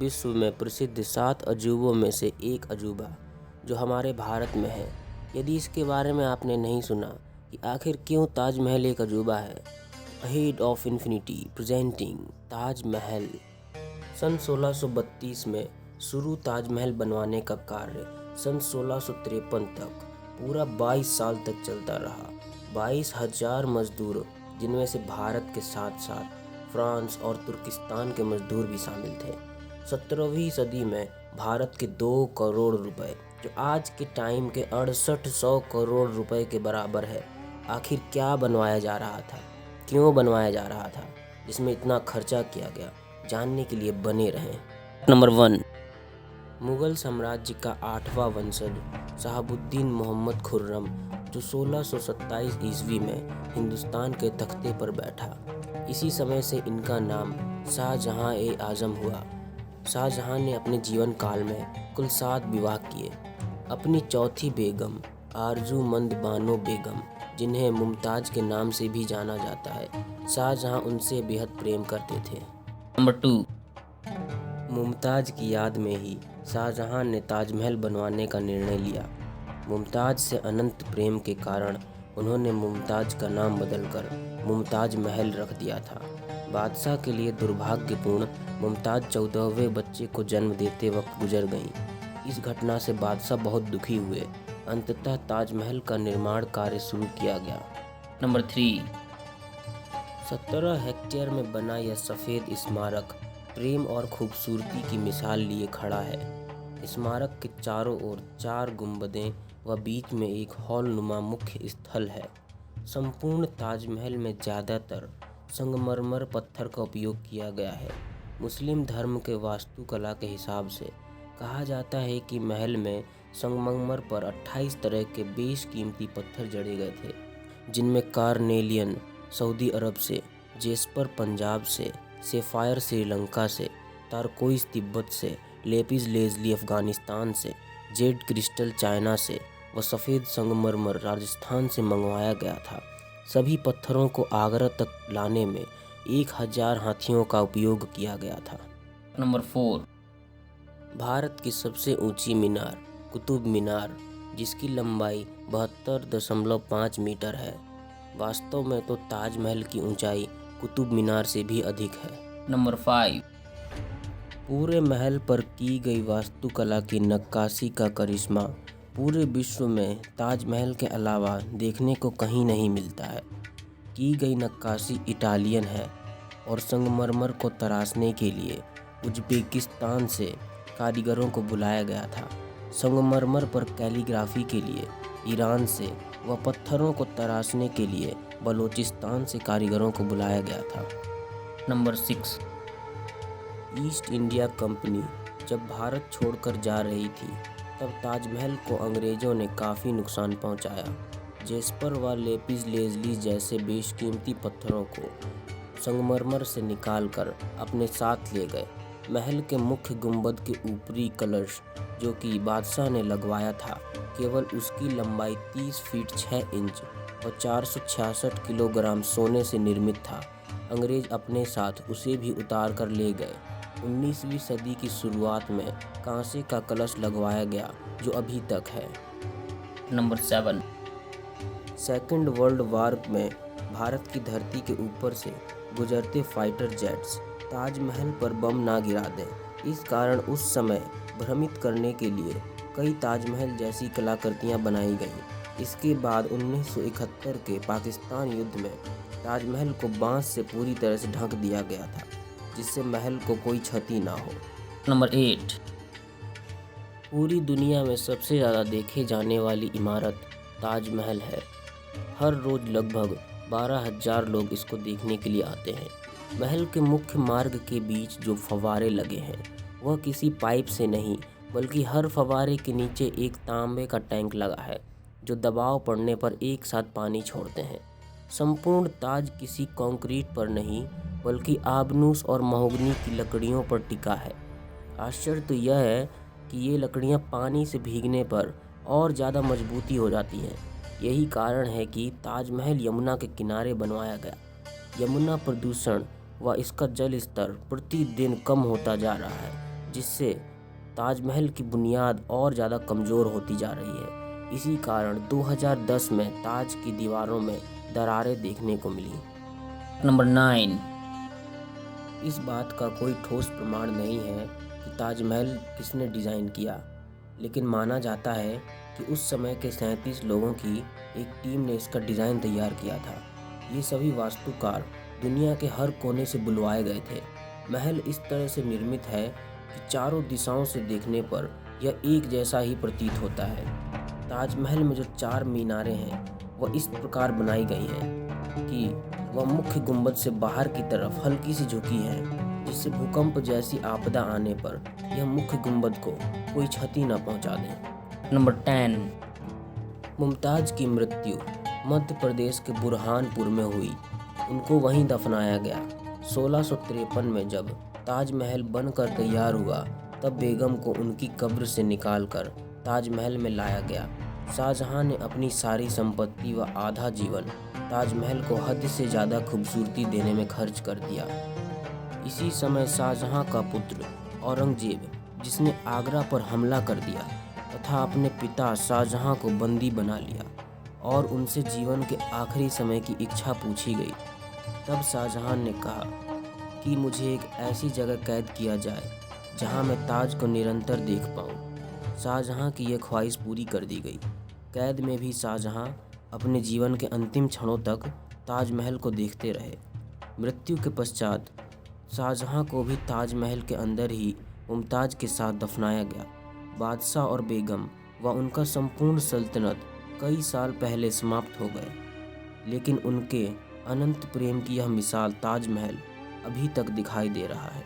विश्व में प्रसिद्ध 7 अजूबों में से एक अजूबा जो हमारे भारत में है। यदि इसके बारे में आपने नहीं सुना कि आखिर क्यों ताजमहल एक अजूबा है, ahead of infinity presenting Taj Mahal. सन 1632 में शुरू ताजमहल बनवाने का कार्य सन 1653 तक पूरा 22 साल तक चलता रहा। 22,000 मजदूर, जिनमें से भारत के साथ साथ फ्रांस और तुर्किस्तान के मजदूर भी शामिल थे। 17वीं सदी में भारत के 2 करोड़ रुपए, जो आज के टाइम के 6800 करोड़ रुपए के बराबर है, आखिर क्या बनवाया जा रहा था, क्यों बनवाया जा रहा था, इसमें इतना खर्चा किया गया, जानने के लिए बने रहें। नंबर 1, मुगल साम्राज्य का 8वां वंशज शहाबुद्दीन मोहम्मद खुर्रम, जो 1627 ईस्वी में हिंदुस्तान के तख्ते पर बैठा। इसी समय से इनका नाम शाहजहां-ए-आजम हुआ। शाहजहां ने अपने जीवन काल में कुल 7 विवाह किए। अपनी चौथी बेगम आरजूमंद बानो बेगम, जिन्हें मुमताज के नाम से भी जाना जाता है, शाहजहां उनसे बेहद प्रेम करते थे। नंबर 2, मुमताज की याद में ही शाहजहां ने ताजमहल बनवाने का निर्णय लिया। मुमताज से अनंत प्रेम के कारण उन्होंने मुमताज का नाम बदलकर मुमताज महल रख दिया था। बादशाह के लिए दुर्भाग्यपूर्ण मुमताज 14वें बच्चे को जन्म देते वक्त गुजर गईं। इस घटना से बादशाह बहुत दुखी हुए। अंततः ताजमहल का निर्माण कार्य शुरू किया गया। नंबर 3, 17 हेक्टेयर में बना यह सफ़ेद स्मारक प्रेम और खूबसूरती की मिसाल लिए खड़ा है। स्मारक के चारों ओर 4 गुंबदें व बीच में एक हॉलनुमा मुख्य स्थल है। संपूर्ण ताजमहल में ज़्यादातर संगमरमर पत्थर का उपयोग किया गया है। मुस्लिम धर्म के वास्तुकला के हिसाब से कहा जाता है कि महल में संगमरमर पर 28 तरह के बेशकीमती पत्थर जड़े गए थे, जिनमें कार्नेलियन सऊदी अरब से, जेस्पर पंजाब से, सेफायर श्रीलंका से, तारकोइस तिब्बत से, लेपिस लेज़ली अफ़गानिस्तान से, जेड क्रिस्टल चाइना से व सफ़ेद संगमरमर राजस्थान से मंगवाया गया था। सभी पत्थरों को आगरा तक लाने में 1000 हाथियों का उपयोग किया गया था। नंबर 4, भारत की सबसे ऊंची मीनार कुतुब मीनार, जिसकी लंबाई 72.5 मीटर है। वास्तव में तो ताजमहल की ऊंचाई कुतुब मीनार से भी अधिक है। नंबर 5, पूरे महल पर की गई वास्तुकला की नक्काशी का करिश्मा पूरे विश्व में ताजमहल के अलावा देखने को कहीं नहीं मिलता है। की गई नक्काशी इटालियन है और संगमरमर को तराशने के लिए उज़्बेकिस्तान से कारीगरों को बुलाया गया था। संगमरमर पर कैलीग्राफी के लिए ईरान से व पत्थरों को तराशने के लिए बलोचिस्तान से कारीगरों को बुलाया गया था। नंबर 6, ईस्ट इंडिया कंपनी जब भारत छोड़कर जा रही थी, तब ताजमहल को अंग्रेज़ों ने काफ़ी नुकसान पहुंचाया। जेस्पर व लेपिस लेज़ली जैसे बेशकीमती पत्थरों को संगमरमर से निकालकर अपने साथ ले गए। महल के मुख्य गुंबद के ऊपरी कलश, जो कि बादशाह ने लगवाया था, केवल उसकी लंबाई 30 फीट 6 इंच व 466 किलोग्राम सोने से निर्मित था। अंग्रेज़ अपने साथ उसे भी उतार कर ले गए। 19वीं सदी की शुरुआत में कांसे का कलश लगवाया गया, जो अभी तक है। नंबर 7, सेकेंड वर्ल्ड वार में भारत की धरती के ऊपर से गुजरते फाइटर जेट्स ताजमहल पर बम ना गिरा दें, इस कारण उस समय भ्रमित करने के लिए कई ताजमहल जैसी कलाकृतियां बनाई गईं। इसके बाद 1971 के पाकिस्तान युद्ध में ताजमहल को बांस से पूरी तरह से ढक दिया गया था, जिससे महल को कोई क्षति ना हो। नंबर 8, पूरी दुनिया में सबसे ज़्यादा देखे जाने वाली इमारत ताजमहल है। हर रोज़ लगभग 12,000 लोग इसको देखने के लिए आते हैं। महल के मुख्य मार्ग के बीच जो फव्वारे लगे हैं, वह किसी पाइप से नहीं, बल्कि हर फव्वारे के नीचे एक तांबे का टैंक लगा है, जो दबाव पड़ने पर एक साथ पानी छोड़ते हैं। संपूर्ण ताज किसी कंक्रीट पर नहीं, बल्कि आबनूस और महोगनी की लकड़ियों पर टिका है। आश्चर्य तो यह है कि ये लकड़ियाँ पानी से भीगने पर और ज़्यादा मजबूती हो जाती हैं। यही कारण है कि ताजमहल यमुना के किनारे बनवाया गया। यमुना प्रदूषण व इसका जल स्तर प्रतिदिन कम होता जा रहा है। जिससे ताजमहल की बुनियाद और ज़्यादा कमज़ोर होती जा रही है। इसी कारण 2010 में ताज की दीवारों में दरारें देखने को मिली। नंबर 9। इस बात का कोई ठोस प्रमाण नहीं है कि ताजमहल किसने डिज़ाइन किया, लेकिन माना जाता है कि उस समय के 37 लोगों की एक टीम ने इसका डिज़ाइन तैयार किया था। ये सभी वास्तुकार दुनिया के हर कोने से बुलवाए गए थे। महल इस तरह से निर्मित है कि चारों दिशाओं से देखने पर यह एक जैसा ही प्रतीत होता है। ताजमहल में जो 4 मीनारें हैं वह इस प्रकार बनाई गई हैं कि वह मुख्य गुंबद से बाहर की तरफ हल्की सी झुकी हैं, जिससे भूकंप जैसी आपदा आने पर यह मुख्य गुंबद को कोई क्षति न पहुंचा दे। नंबर 10। मुमताज़ की मृत्यु मध्य प्रदेश के बुरहानपुर में हुई। उनको वहीं दफनाया गया। 1653 में जब ताजमहल बनकर तैयार हुआ तब बेगम को उनकी कब्र से निकालकर ताजमहल में लाया गया। शाहजहां ने अपनी सारी संपत्ति व आधा जीवन ताजमहल को हद से ज़्यादा खूबसूरती देने में खर्च कर दिया। इसी समय शाहजहां का पुत्र औरंगजेब, जिसने आगरा पर हमला कर दिया तथा अपने पिता शाहजहां को बंदी बना लिया और उनसे जीवन के आखिरी समय की इच्छा पूछी गई, तब शाहजहां ने कहा कि मुझे एक ऐसी जगह कैद किया जाए जहां मैं ताज को निरंतर देख पाऊं। शाहजहां की यह ख्वाहिश पूरी कर दी गई। कैद में भी शाहजहां अपने जीवन के अंतिम क्षणों तक ताजमहल को देखते रहे। मृत्यु के पश्चात शाहजहां को भी ताजमहल के अंदर ही मुमताज़ के साथ दफनाया गया। बादशाह और बेगम व उनका संपूर्ण सल्तनत कई साल पहले समाप्त हो गए, लेकिन उनके अनंत प्रेम की यह मिसाल ताजमहल अभी तक दिखाई दे रहा है।